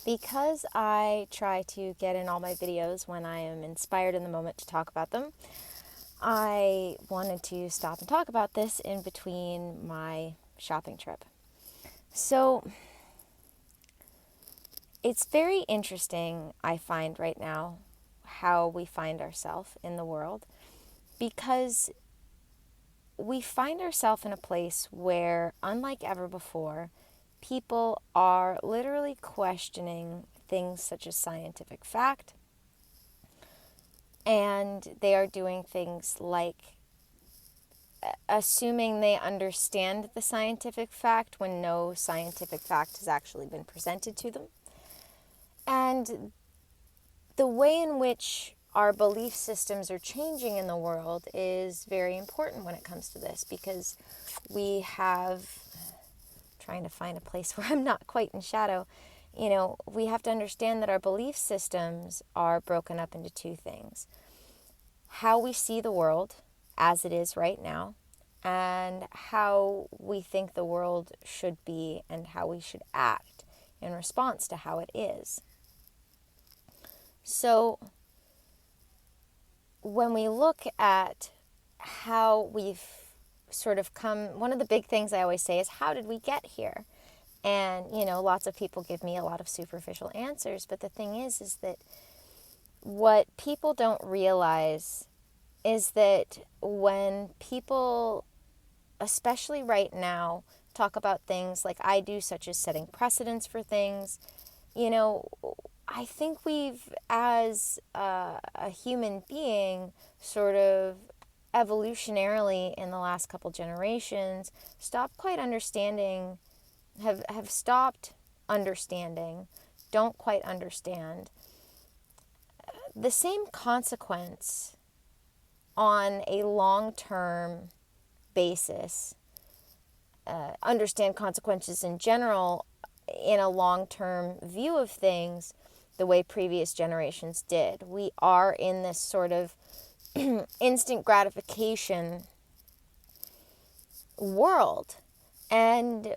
Because I try to get in all my videos when I am inspired in the moment to talk about them, I wanted to stop and talk about this in between my shopping trip. So it's very interesting, I find right now, how we find ourselves in the world, because we find ourselves in a place where, unlike ever before, people are literally questioning things such as scientific fact, and they are doing things like assuming they understand the scientific fact when no scientific fact has actually been presented to them. And the way in which our belief systems are changing in the world is very important when it comes to this, because we have, trying to find a place where I'm not quite in shadow, we have to understand that our belief systems are broken up into two things: how we see the world as it is right now, and how we think the world should be and how we should act in response to how it is. So when we look at how we've sort of come, one of the big things I always say is, how did we get here? And, lots of people give me a lot of superficial answers, but the thing is that what people don't realize is that when people, especially right now, talk about things like I do, such as setting precedents for things, I think we've, as a human being, sort of evolutionarily in the last couple generations, stopped quite understanding, have stopped understanding, don't quite understand the same consequence on a long-term basis, understand consequences in general in a long-term view of things the way previous generations did. We are in this sort of instant gratification world, and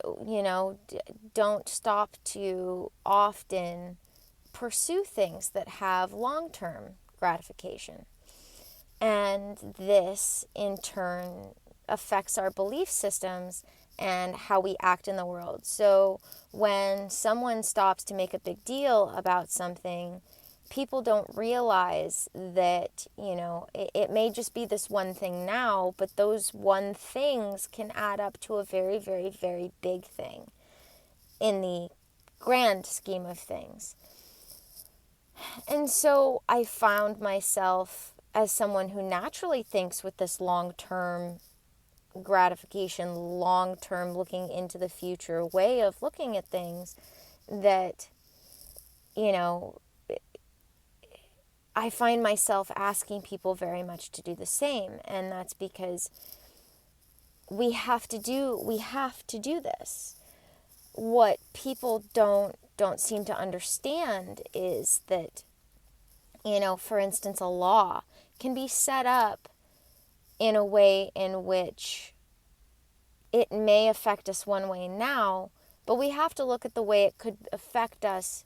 don't stop to often pursue things that have long-term gratification. And this in turn affects our belief systems and how we act in the world. So when someone stops to make a big deal about something, people don't realize that, it may just be this one thing now, but those one things can add up to a very, very, very big thing in the grand scheme of things. And so I found myself as someone who naturally thinks with this long-term gratification, long-term looking into the future way of looking at things, that, I find myself asking people very much to do the same. And that's because we have to do this. What people don't seem to understand is that, for instance, a law can be set up in a way in which it may affect us one way now, but we have to look at the way it could affect us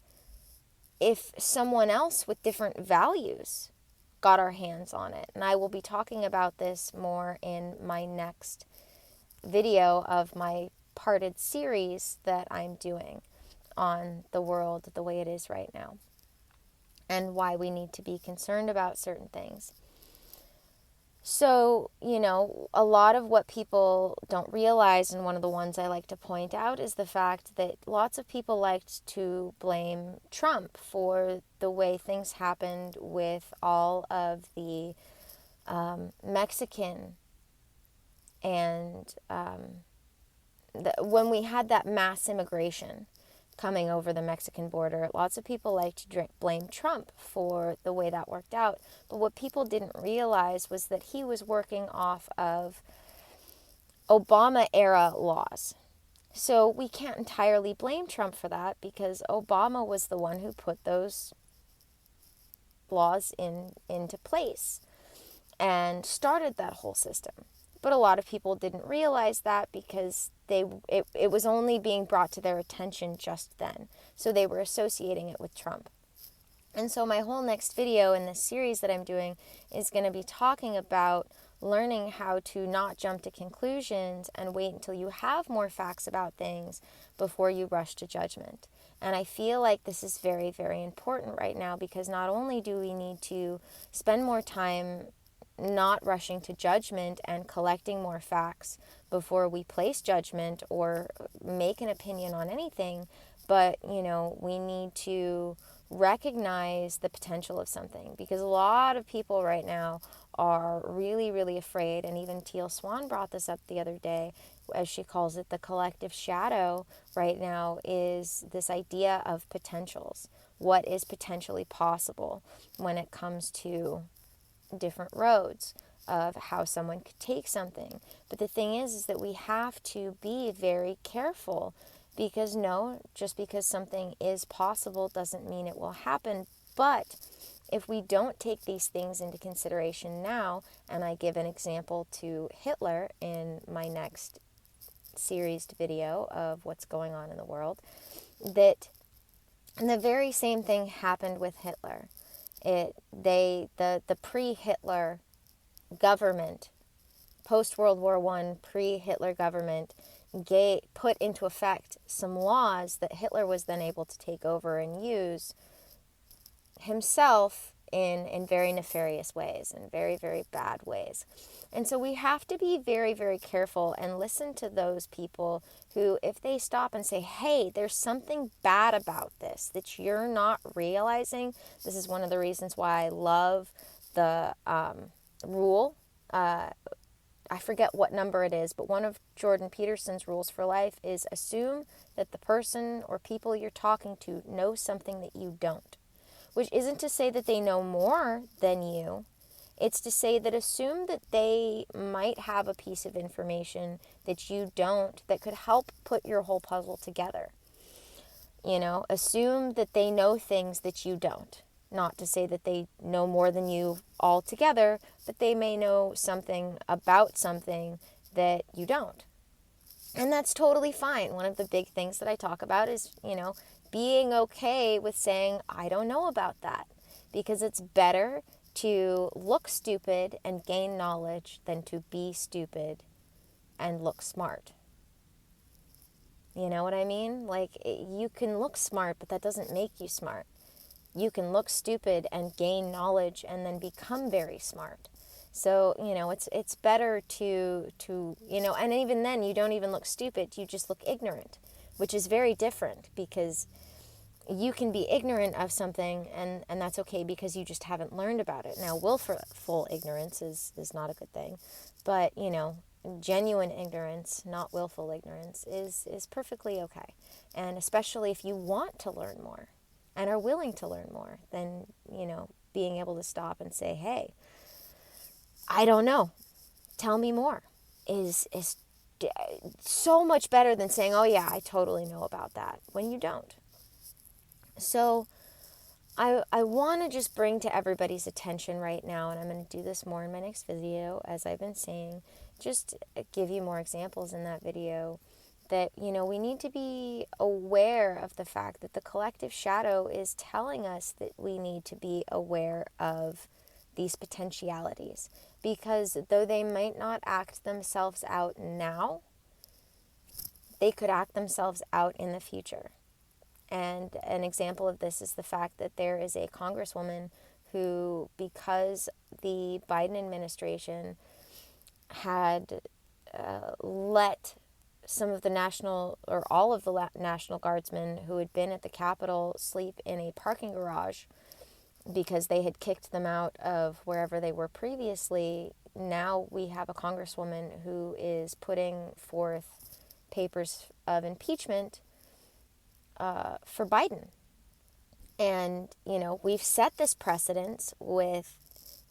if someone else with different values got our hands on it. And I will be talking about this more in my next video of my parted series that I'm doing on the world the way it is right now, and why we need to be concerned about certain things. So, a lot of what people don't realize, and one of the ones I like to point out, is the fact that lots of people liked to blame Trump for the way things happened with all of the Mexican and when we had that mass immigration coming over the Mexican border, lots of people like to blame Trump for the way that worked out. But what people didn't realize was that he was working off of Obama-era laws. So we can't entirely blame Trump for that, because Obama was the one who put those laws into place and started that whole system. But a lot of people didn't realize that because it was only being brought to their attention just then. So they were associating it with Trump. And so my whole next video in this series that I'm doing is going to be talking about learning how to not jump to conclusions and wait until you have more facts about things before you rush to judgment. And I feel like this is very, very important right now, because not only do we need to spend more time not rushing to judgment and collecting more facts before we place judgment or make an opinion on anything, but, we need to recognize the potential of something, because a lot of people right now are really, really afraid. And even Teal Swan brought this up the other day, as she calls it, the collective shadow right now is this idea of potentials. What is potentially possible when it comes to different roads of how someone could take something. But the thing is that we have to be very careful, because just because something is possible doesn't mean it will happen. But if we don't take these things into consideration now, and I give an example to Hitler in my next series video of what's going on in the world, that the very same thing happened with Hitler. The pre-Hitler government, post-World War I, pre-Hitler government, put into effect some laws that Hitler was then able to take over and use himself in very nefarious ways, in very, very bad ways. And so we have to be very, very careful and listen to those people who, if they stop and say, hey, there's something bad about this that you're not realizing. This is one of the reasons why I love the rule. I forget what number it is, but one of Jordan Peterson's rules for life is assume that the person or people you're talking to know something that you don't. Which isn't to say that they know more than you. It's to say that assume that they might have a piece of information that you don't, that could help put your whole puzzle together. Assume that they know things that you don't. Not to say that they know more than you altogether, but they may know something about something that you don't. And that's totally fine. One of the big things that I talk about is, being okay with saying, I don't know about that. Because it's better to look stupid and gain knowledge than to be stupid and look smart. You know what I mean? You can look smart, but that doesn't make you smart. You can look stupid and gain knowledge and then become very smart. So, it's better to and even then you don't even look stupid, you just look ignorant, which is very different, because you can be ignorant of something and that's okay because you just haven't learned about it. Now, willful ignorance is not a good thing, but, genuine ignorance, not willful ignorance, is perfectly okay. And especially if you want to learn more and are willing to learn more, then, being able to stop and say, hey, I don't know, tell me more, is so much better than saying, oh yeah, I totally know about that, when you don't. So I want to just bring to everybody's attention right now, and I'm going to do this more in my next video, as I've been saying, just give you more examples in that video, that, we need to be aware of the fact that the collective shadow is telling us that we need to be aware of these potentialities, because though they might not act themselves out now, they could act themselves out in the future. And an example of this is the fact that there is a congresswoman who, because the Biden administration had let some of the all of the National Guardsmen who had been at the Capitol sleep in a parking garage because they had kicked them out of wherever they were previously, now we have a congresswoman who is putting forth papers of impeachment for Biden. And, we've set this precedence with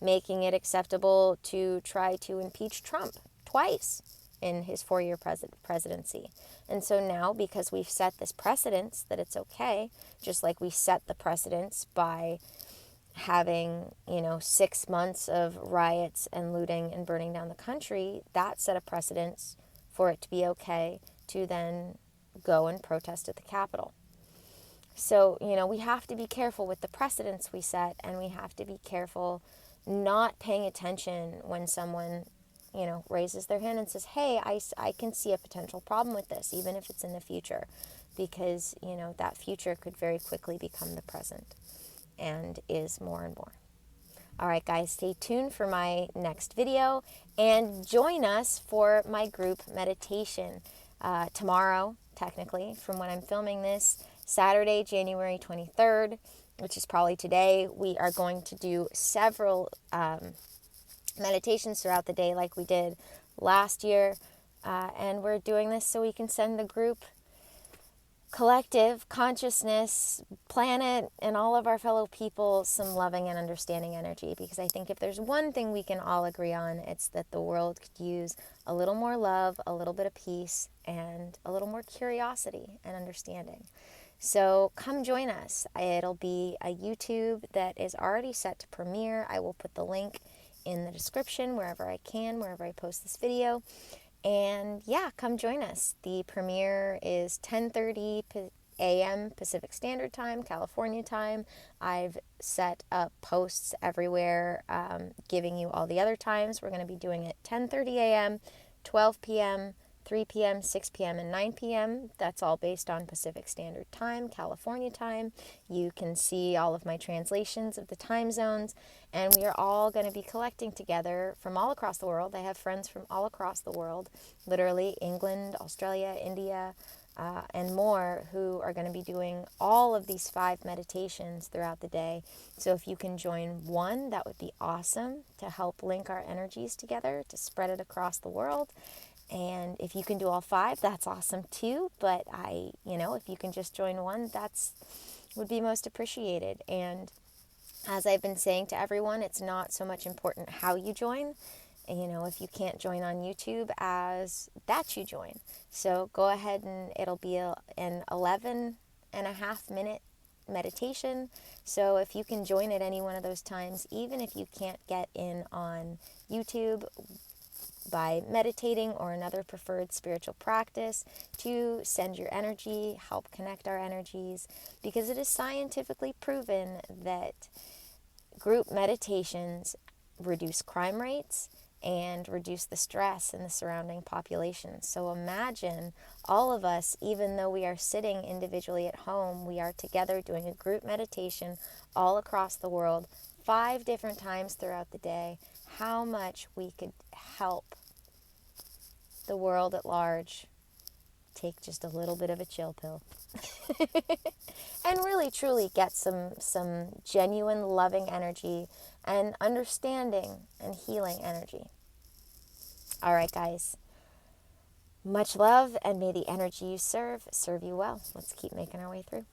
making it acceptable to try to impeach Trump twice in his 4-year presidency. And so now, because we've set this precedence that it's okay, just like we set the precedence by having, 6 months of riots and looting and burning down the country, that set a precedence for it to be okay to then go and protest at the Capitol. So, we have to be careful with the precedents we set, and we have to be careful not paying attention when someone, raises their hand and says, hey, I can see a potential problem with this, even if it's in the future, because, that future could very quickly become the present and is more and more. All right, guys, stay tuned for my next video and join us for my group meditation tomorrow, technically, from when I'm filming this, Saturday, January 23rd, which is probably today. We are going to do several meditations throughout the day like we did last year, and we're doing this so we can send the group, collective consciousness, planet, and all of our fellow people some loving and understanding energy, because I think if there's one thing we can all agree on, it's that the world could use a little more love, a little bit of peace, and a little more curiosity and understanding. So come join us. It'll be a YouTube that is already set to premiere. I will put the link in the description wherever I can, wherever I post this video. And yeah, come join us. The premiere is 10:30 a.m. Pacific Standard Time, California time. I've set up posts everywhere giving you all the other times. We're going to be doing it 10:30 a.m., 12 p.m., 3 p.m., 6 p.m., and 9 p.m. That's all based on Pacific Standard Time, California time. You can see all of my translations of the time zones, and we are all going to be collecting together from all across the world. I have friends from all across the world, literally England, Australia, India, and more, who are going to be doing all of these 5 meditations throughout the day. So if you can join one, that would be awesome, to help link our energies together, to spread it across the world. And if you can do all 5, that's awesome too. But if you can just join one, that's would be most appreciated. And as I've been saying to everyone, it's not so much important how you join, if you can't join on YouTube, as that you join. So go ahead, and it'll be an 11.5-minute meditation. So if you can join at any one of those times, even if you can't get in on YouTube, by meditating or another preferred spiritual practice, to send your energy, help connect our energies, because it is scientifically proven that group meditations reduce crime rates and reduce the stress in the surrounding population. So imagine all of us, even though we are sitting individually at home, we are together doing a group meditation all across the world, 5 different times throughout the day, how much we could help the world at large take just a little bit of a chill pill and really truly get some genuine loving energy and understanding and healing energy. All right, guys, much love, and may the energy you serve you well. Let's keep making our way through.